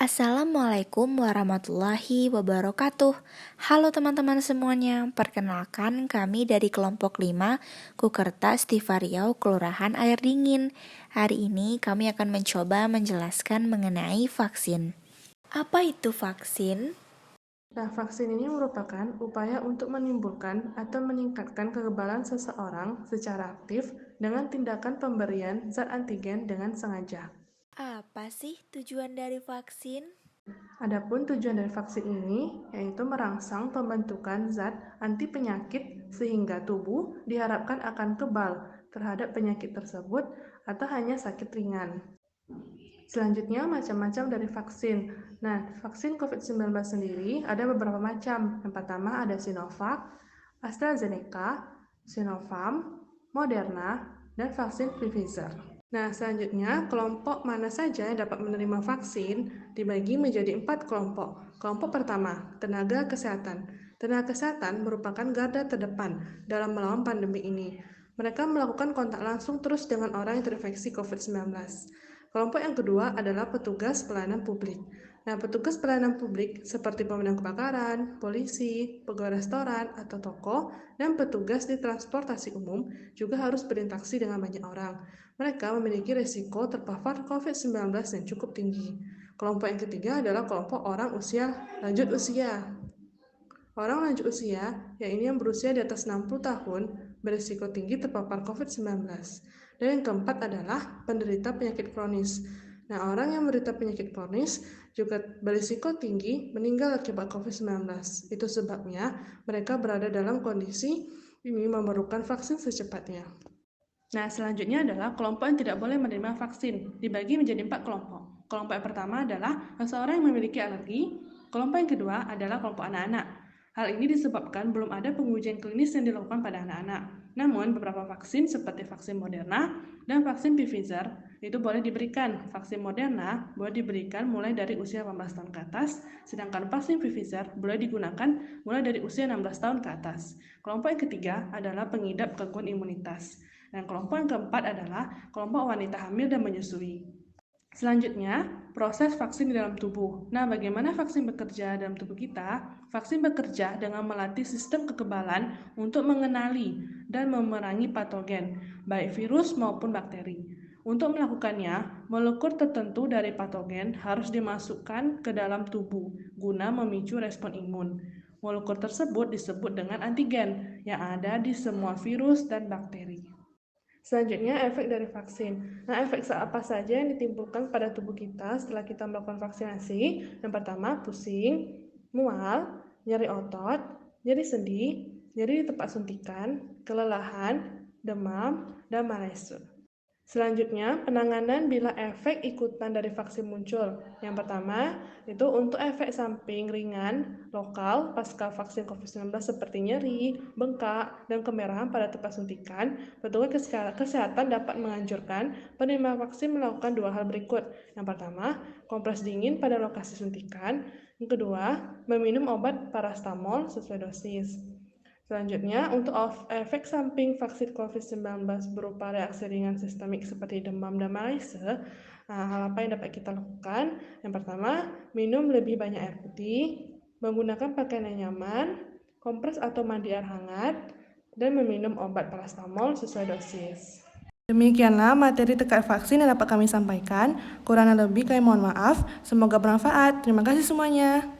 Assalamualaikum warahmatullahi wabarakatuh. Halo teman-teman semuanya, perkenalkan kami dari kelompok 5 Kukertas Tivariau Kelurahan Air Dingin. Hari ini kami akan mencoba menjelaskan mengenai vaksin. Apa itu vaksin? Nah, vaksin ini merupakan upaya untuk menimbulkan atau meningkatkan kekebalan seseorang secara aktif dengan tindakan pemberian zat antigen dengan sengaja. Apa sih tujuan dari vaksin? Adapun tujuan dari vaksin ini yaitu merangsang pembentukan zat anti penyakit sehingga tubuh diharapkan akan kebal terhadap penyakit tersebut atau hanya sakit ringan. Selanjutnya, macam-macam dari vaksin. Nah, vaksin COVID-19 sendiri ada beberapa macam. Yang pertama ada Sinovac, AstraZeneca, Sinopharm, Moderna, dan vaksin Pfizer. Nah, selanjutnya, kelompok mana saja yang dapat menerima vaksin dibagi menjadi 4 kelompok. Kelompok pertama, tenaga kesehatan. Tenaga kesehatan merupakan garda terdepan dalam melawan pandemi ini. Mereka melakukan kontak langsung terus dengan orang yang terinfeksi COVID-19. Kelompok yang kedua adalah petugas pelayanan publik. Nah, petugas pelayanan publik seperti pemadam kebakaran, polisi, pegawai restoran atau toko, dan petugas di transportasi umum juga harus berinteraksi dengan banyak orang. Mereka memiliki risiko terpapar COVID-19 yang cukup tinggi. Kelompok yang ketiga adalah kelompok orang lanjut usia. Orang lanjut usia, yang berusia di atas 60 tahun, berisiko tinggi terpapar COVID-19. Dan yang keempat adalah penderita penyakit kronis. Nah, orang yang menderita penyakit kronis juga berisiko tinggi meninggal akibat COVID-19. Itu sebabnya mereka berada dalam kondisi ini memerlukan vaksin secepatnya. Nah, selanjutnya adalah kelompok yang tidak boleh menerima vaksin, dibagi menjadi 4 kelompok. Kelompok yang pertama adalah seseorang yang memiliki alergi. Kelompok yang kedua adalah kelompok anak-anak. Hal ini disebabkan belum ada pengujian klinis yang dilakukan pada anak-anak. Namun, beberapa vaksin seperti vaksin Moderna dan vaksin Pfizer itu boleh diberikan. Vaksin Moderna boleh diberikan mulai dari usia 18 tahun ke atas, sedangkan vaksin Pfizer boleh digunakan mulai dari usia 16 tahun ke atas. Kelompok yang ketiga adalah pengidap gangguan imunitas. Dan kelompok yang keempat adalah kelompok wanita hamil dan menyusui. Selanjutnya, proses vaksin di dalam tubuh. Nah, bagaimana vaksin bekerja dalam tubuh kita? Vaksin bekerja dengan melatih sistem kekebalan untuk mengenali dan memerangi patogen, baik virus maupun bakteri. Untuk melakukannya, molekul tertentu dari patogen harus dimasukkan ke dalam tubuh guna memicu respon imun. Molekul tersebut disebut dengan antigen yang ada di semua virus dan bakteri. Selanjutnya, efek dari vaksin. Nah, efek apa saja yang ditimbulkan pada tubuh kita setelah kita melakukan vaksinasi? Yang pertama, pusing, mual, nyeri otot, nyeri sendi, nyeri di tempat suntikan, kelelahan, demam, dan malaise. Selanjutnya, penanganan bila efek ikutan dari vaksin muncul. Yang pertama, itu untuk efek samping ringan, lokal, pasca vaksin COVID-19 seperti nyeri, bengkak, dan kemerahan pada tempat suntikan, petugas kesehatan dapat menganjurkan penerima vaksin melakukan 2 hal berikut. Yang pertama, kompres dingin pada lokasi suntikan. Yang kedua, meminum obat parastamol sesuai dosis. Selanjutnya, untuk efek samping vaksin COVID-19 berupa reaksi ringan sistemik seperti demam dan malaise, hal apa yang dapat kita lakukan? Yang pertama, minum lebih banyak air putih, menggunakan pakaian yang nyaman, kompres atau mandi air hangat, dan meminum obat parastamol sesuai dosis. Demikianlah materi terkait vaksin yang dapat kami sampaikan. Kurang lebih kami mohon maaf. Semoga bermanfaat. Terima kasih semuanya.